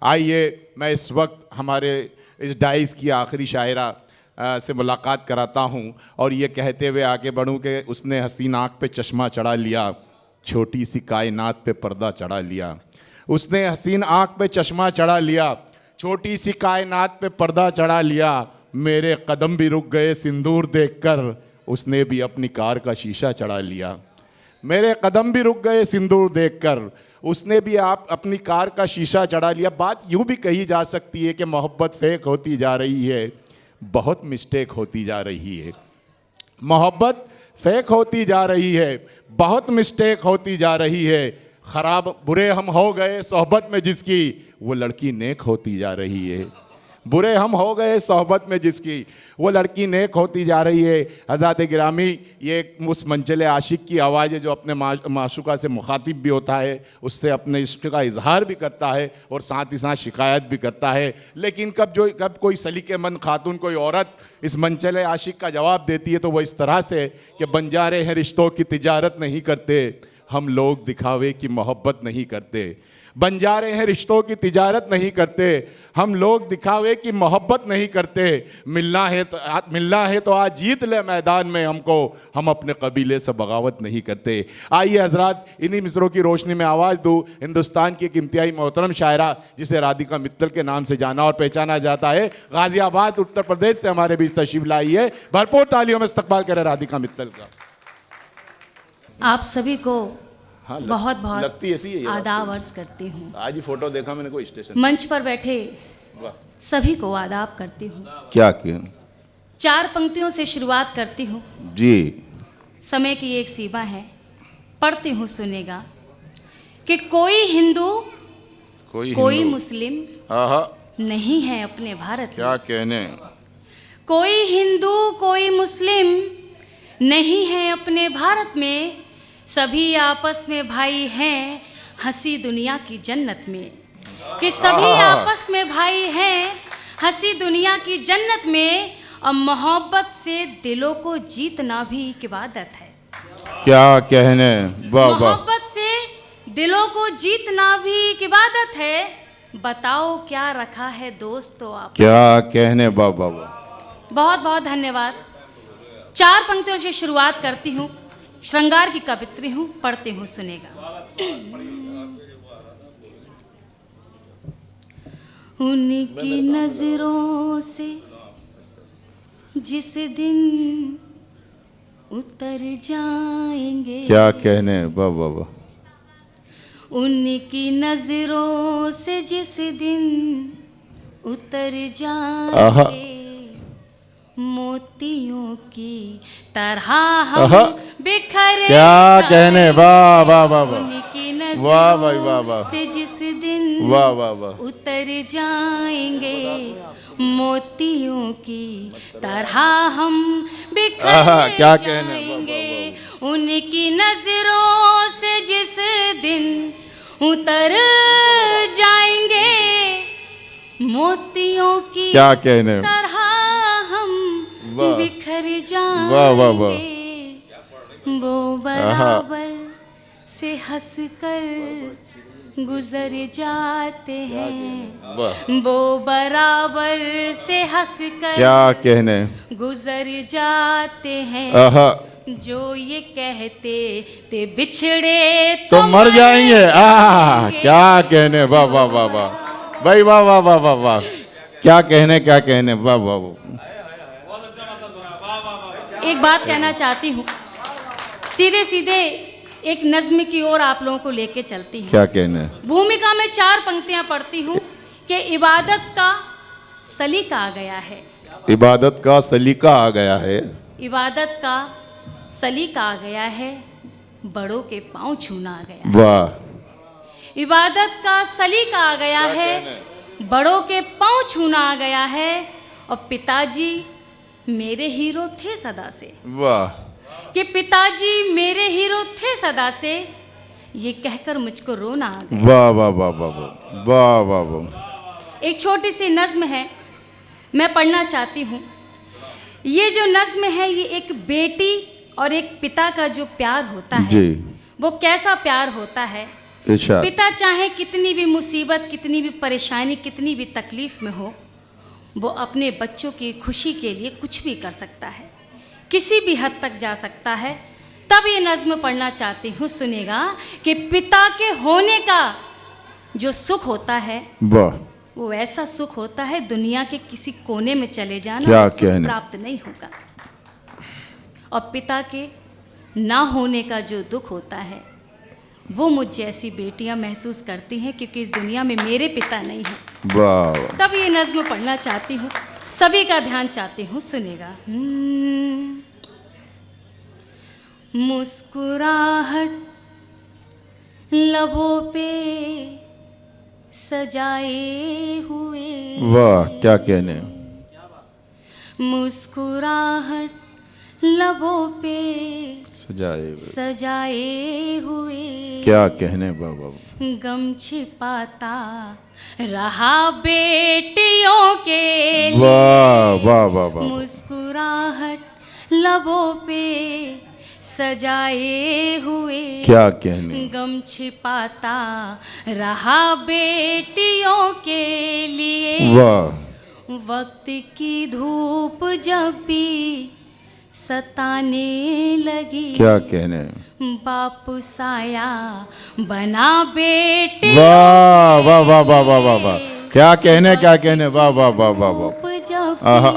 आइए मैं इस वक्त हमारे इस डाइस की आखिरी शायरा से मुलाकात कराता हूँ और ये कहते हुए आगे बढ़ूँ कि उसने हसीन आँख पे चश्मा चढ़ा लिया, छोटी सी कायनात पे पर्दा चढ़ा लिया। उसने हसीन आँख पे चश्मा चढ़ा लिया, छोटी सी कायनात पे पर्दा चढ़ा लिया। मेरे कदम भी रुक गए सिंदूर देखकर, उसने भी अपनी कार का शीशा चढ़ा लिया। मेरे कदम भी रुक गए सिंदूर देखकर, उसने भी आप अपनी कार का शीशा चढ़ा लिया। बात यूँ भी कही जा सकती है कि मोहब्बत फेक होती जा रही है, बहुत मिस्टेक होती जा रही है। मोहब्बत फेक होती जा रही है, बहुत मिस्टेक होती जा रही है। ख़राब बुरे हम हो गए सोहबत में जिसकी, वो लड़की नेक होती जा रही है। बुरे हम हो गए सोहबत में जिसकी, वो लड़की नेक होती जा रही है। हज़रत गिरामी, ये उस मंजिल आशिक की आवाज़ है जो अपने माशूका से मुखातिब भी होता है, उससे अपने इश्क का इजहार भी करता है और साथ ही साथ शिकायत भी करता है। लेकिन कब कोई सलीकेमंद खातून, कोई औरत इस मंजिल आशिक का जवाब देती है तो वो इस तरह से कि बंजारे हैं रिश्तों की तिजारत नहीं करते, हम लोग दिखावे की मोहब्बत नहीं करते। बंजारे हैं रिश्तों की तिजारत नहीं करते, हम लोग दिखावे की मोहब्बत नहीं करते। मिलना है तो आज जीत ले मैदान में हमको, हम अपने कबीले से बगावत नहीं करते। आइए हजरात, इन्हीं मिसरों की रोशनी में आवाज़ दूँ हिंदुस्तान की एक इंतहाई मोहतरम शायरा जिसे राधिका मित्तल के नाम से जाना और पहचाना जाता है। गाजियाबाद उत्तर प्रदेश से हमारे बीच तशरीफ लाई है। भरपूर तालियों में इस्तकबाल करें राधिका मित्तल का। आप सभी को हाँ, बहुत बहुत लगती ऐसी है आदाब अर्ज करती हूँ। आज ही फोटो देखा मैंने कोई स्टेशन, मंच पर बैठे सभी को आदाब करती हूँ। क्या किया? 4 पंक्तियों से शुरुआत करती हूँ जी। समय की एक सीमा है, पढ़ती हूँ सुनेगा कि कोई हिंदू कोई मुस्लिम नहीं है अपने भारत क्या कहने? कोई हिंदू कोई मुस्लिम नहीं है अपने भारत में, सभी आपस में भाई हैं हंसी दुनिया की जन्नत में। कि सभी आपस में भाई हैं हंसी दुनिया की जन्नत में, और मोहब्बत से दिलों को जीतना भी एक इबादत है। क्या कहने? वाह वाह। मोहब्बत से दिलों को जीतना भी एक इबादत है, बताओ क्या रखा है दोस्तों आप? क्या कहने? वाह वाह वाह। बहुत बहुत धन्यवाद। 4 पंक्तियों से शुरुआत करती हूँ, श्रृंगार की कवित्री हूँ, पढ़ती हूँ सुनेगा। उनकी नजरों से जिस दिन उतर जाएंगे, क्या कहने? वाह वाह वाह। उनकी नजरों से जिस दिन उतर जाएंगे, मोतियों की तरह हम बिखर क्या कहने? वाह वाह वाह वाह। उनकी वाह वाह वाह वाह से जिस दिन वाह वाह वाह उतर जाएंगे, मोतियों की तरह हम बिखर क्या कहने? जाएंगे। उनकी नजरों से जिस दिन उतर जाएंगे, मोतियों की क्या कहने? तरह बिखर जाएंगे। वाह वाह वाह। वो बराबर से हंसकर गुजर जाते हैं, वो बराबर से हंसकर क्या कहने? गुजर जाते हैं। जो ये कहते थे बिछड़े तो मर जाएंगे। क्या कहने? वाह वाह वाह वाह भाई, वाह वाह वाह वाह वाह। क्या कहने? क्या कहने? वाह वाह वाह। एक बात कहना चाहती हूँ, सीधे सीधे एक नज्म की ओर आप लोगों को लेके चलती हूँ। क्या कहने? भूमिका में 4 पंक्तियाँ पढ़ती हूँ कि इबादत का सलीका आ गया है। इबादत का सलीका आ गया है। इबादत का सलीका आ गया है, बड़ों के पाँव छूना आ गया। वाह। इबादत का सलीका आ गया है, बड़ों के पाँव छूना आ गया है, और पिताजी मेरे हीरो थे सदा से। वाह। कि पिताजी मेरे हीरो थे सदा से, ये कहकर मुझको रोना आ गया। वाह वाह वाह वाह वाह वाह वाह। एक छोटी सी नज्म है, मैं पढ़ना चाहती हूँ। ये जो नज्म है ये एक बेटी और एक पिता का जो प्यार होता है, जी। वो कैसा प्यार होता है इरशाद। पिता चाहे कितनी भी मुसीबत, कितनी भी परेशानी, कितनी भी तकलीफ में हो, वो अपने बच्चों की खुशी के लिए कुछ भी कर सकता है, किसी भी हद तक जा सकता है। तब ये नज़्म पढ़ना चाहती हूँ, सुनेगा कि पिता के होने का जो सुख होता है वाह, वो ऐसा सुख होता है दुनिया के किसी कोने में चले जाना क्या वो सुख कहने। प्राप्त नहीं होगा। और पिता के ना होने का जो दुख होता है वो मुझ जैसी बेटियां महसूस करती हैं, क्योंकि इस दुनिया में मेरे पिता नहीं हैं। वाह, तब ये नज़्म पढ़ना चाहती हूँ, सभी का ध्यान चाहती हूँ, सुनेगा। मुस्कुराहट लबों पे सजाए हुए, वाह, क्या कहने। मुस्कुराहट लबों पे सजाए, सजाए हुए, क्या कहने बाबा। गम छिपाता रहा बेटियों के लिए। वाह वाह वाह वाह, मुस्कुराहट लबों पे सजाए हुए, क्या कहने। गम छिपाता रहा बेटियों के लिए। वाह, वक्त की धूप जब भी सताने लगी, क्या कहने। बाप साया बना बेटी। वाह वाह वाह वाह वाह वाह वाह, क्या कहने, क्या कहने। वाह वाह वाह वाह वाह, जब आहा,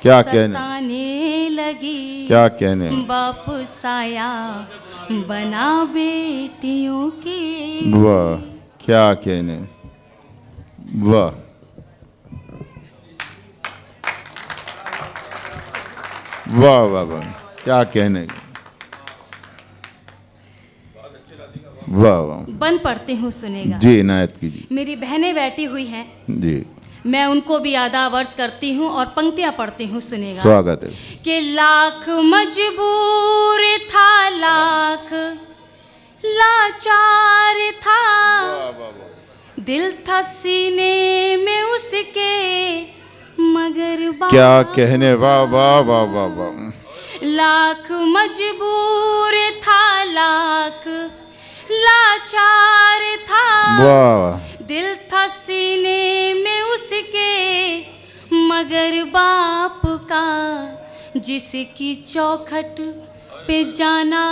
क्या कहने, सताने लगी, क्या कहने। बाप साया बना बेटियों के। वाह, क्या कहने। वाह, वाह वाह वाह, क्या कहने। वाह वाह, बन पढ़ती हूँ, सुनेगा। जी इनायत कीजिए। मेरी बहनें बैठी हुई हैं, जी मैं उनको भी आदाब अर्ज करती हूँ और पंक्तियाँ पढ़ती हूँ, सुनेगा। स्वागत है। कि लाख मजबूर था, लाख लाचार था, दिल था सीने में उसके, मगर क्या कहने। वाह वाह वाह वाह वाह, लाख मजबूर था, लाख लाचार था, वाह, दिल था सीने में उसके, मगर बाप का जिसकी चौखट पे जाना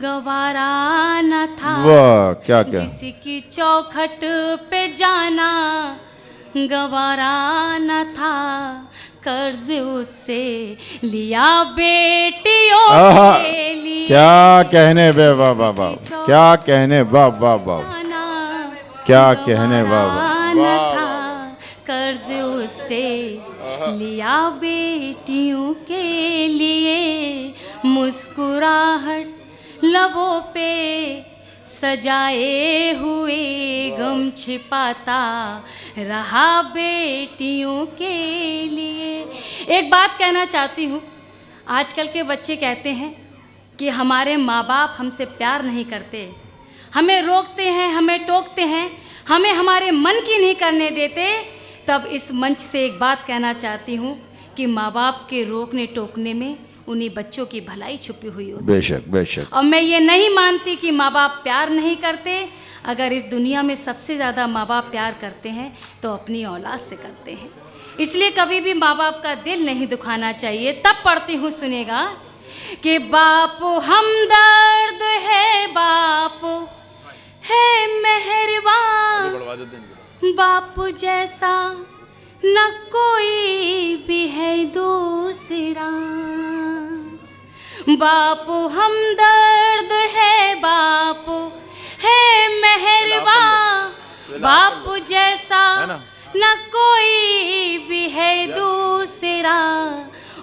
गवारा न था। वाह, क्या क्या। जिसकी चौखट पे जाना गवारा न था, कर्ज उससे लिया बेटियों आहा, के लिए। क्या कहने। बे वाह वाह वाह, क्या कहने। वाह वाह वाह, क्या कहने। वाह वाह न वाह, था, कर्ज उससे लिया बेटियों के लिए। मुस्कुराहट लबों पे सजाए हुए, गम छिपाता रहा बेटियों के लिए। एक बात कहना चाहती हूँ, आजकल के बच्चे कहते हैं कि हमारे माँ बाप हमसे प्यार नहीं करते, हमें रोकते हैं, हमें टोकते हैं, हमें हमारे मन की नहीं करने देते। तब इस मंच से एक बात कहना चाहती हूँ कि माँ बाप के रोकने टोकने में उन्हीं बच्चों की भलाई छुपी हुई होती है। बेशक बेशक। और मैं ये नहीं मानती कि माँ बाप प्यार नहीं करते। अगर इस दुनिया में सबसे ज़्यादा माँ बाप प्यार करते हैं तो अपनी औलाद से करते हैं, इसलिए कभी भी माँ बाप का दिल नहीं दुखाना चाहिए। तब पढ़ती हूँ, सुनेगा कि बाप हमदर्द है, बाप है मेहरबान, बाप जैसा न कोई भी है दूसरा। बाप हमदर्द है, बाप है मेहरबान, बाप जैसा न कोई भी है दूसरा।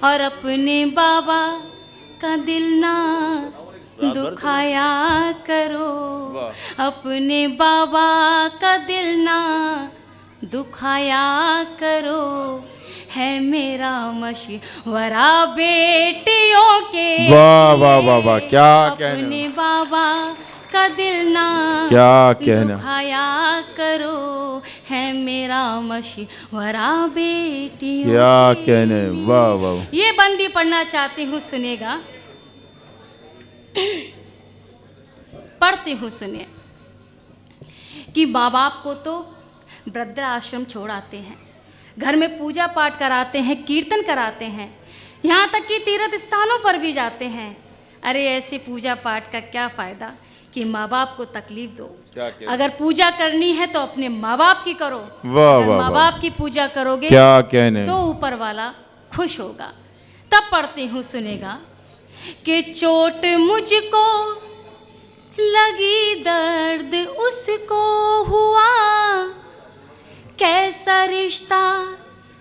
और अपने बाबा का दिल ना दुखाया करो, अपने बाबा का दिल ना दुखाया करो, है मेरा मशवरा बेटियों के। वाह वाह वाह वाह, क्या कहने। अपने बाबा का दिल ना क्या कहना। दुखाया करो, है मेरा मशवरा बेटियों क्या के कहने। लिए। वाह वाह, ये बंदी पढ़ना चाहती हूँ, सुनेगा। पढ़ती हूँ, सुनिए। कि माँ बाप को तो वृद्धाश्रम छोड़ आते हैं, घर में पूजा पाठ कराते हैं, कीर्तन कराते हैं, यहाँ तक कि तीर्थ स्थानों पर भी जाते हैं। अरे ऐसे पूजा पाठ का क्या फ़ायदा कि माँ बाप को तकलीफ दो। अगर पूजा करनी है तो अपने माँ बाप की करो। वाह, अगर वाह, माँ वाह। बाप की पूजा करोगे क्या कहने। तो ऊपर वाला खुश होगा। तब पढ़ती हूँ, सुनेगा कि चोट मुझको लगी, दर्द उसको हुआ, कैसा रिश्ता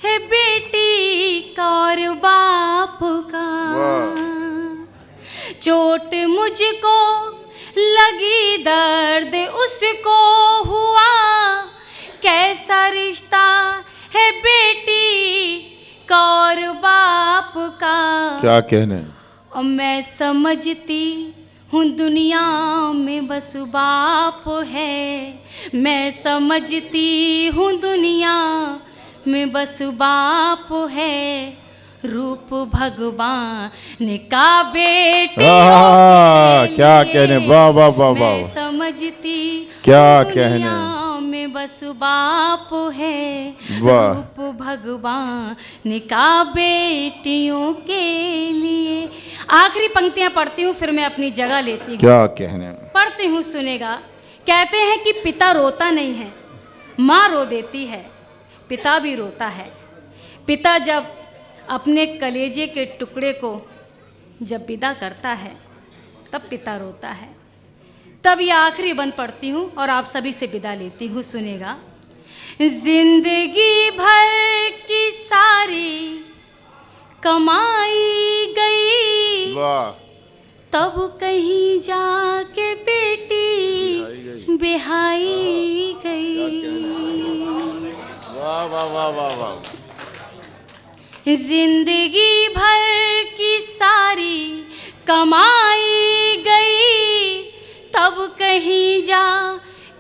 है बेटी का और बाप का। चोट मुझको लगी, दर्द उसको हुआ, कैसा रिश्ता है बेटी का और बाप का। क्या कहने। और मैं समझती हूँ दुनिया में बस बाप है, मैं समझती हूँ दुनिया में बस बाप है, रूप भगवान का बेटे। क्या कहने। वाह वाह वाह वाह। मैं समझती क्या हूँ कहने। दुनिया में बस बाप है, वाह। रूप भगवान का बेटियों के लिए। आखिरी पंक्तियां पढ़ती हूँ, फिर मैं अपनी जगह लेती हूँ। क्या कहने। पढ़ती हूँ, सुनेगा। कहते हैं कि पिता रोता नहीं है, माँ रो देती है, पिता भी रोता है। पिता जब अपने कलेजे के टुकड़े को जब विदा करता है तब पिता रोता है। तब ये आखिरी बंद पढ़ती हूँ और आप सभी से विदा लेती हूँ, सुनेगा। जिंदगी भर की सारी कमाई गई, वाह। तब कहीं जाके बेटी बिहाई गई। वाह वाह वाह वाह वाह। जिंदगी भर की सारी कमाई गई, तब कहीं जा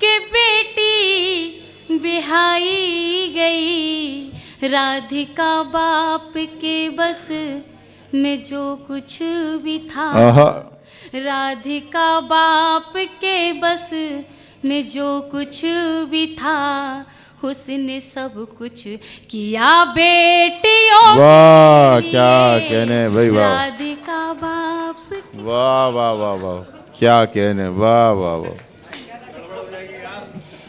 के बेटी बिहाई गई। राधिका बाप के बस में जो कुछ भी था, राधिका बाप के बस में जो कुछ भी था, उसने सब कुछ किया बेटियों के वाह। लिए। क्या कहने भाई। वाह राधिका बाप वाह वाह वाह वाह। क्या कहने। वाह वाह वाह।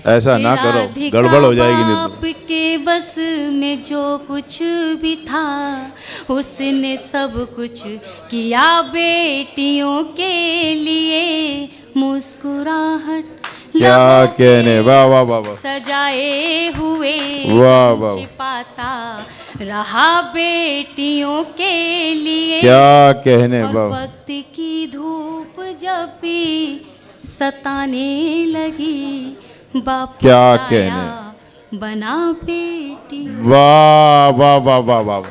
ऐसा ना करो, राधिका गड़बड़ हो जाएगी नहीं बाप के बस में जो कुछ भी था, उसने सब कुछ किया बेटियों के लिए। मुस्कुराहट क्या कहने। वाह वाह वाह वाह। सजाए हुए वाह वाह। छिपाता रहा बेटियों के लिए। क्या कहने। और वाह। वक्त की धूप जब भी सताने लगी, बाप क्या साया कहने। बना बेटी। वाह वाह वाह वाह वाह।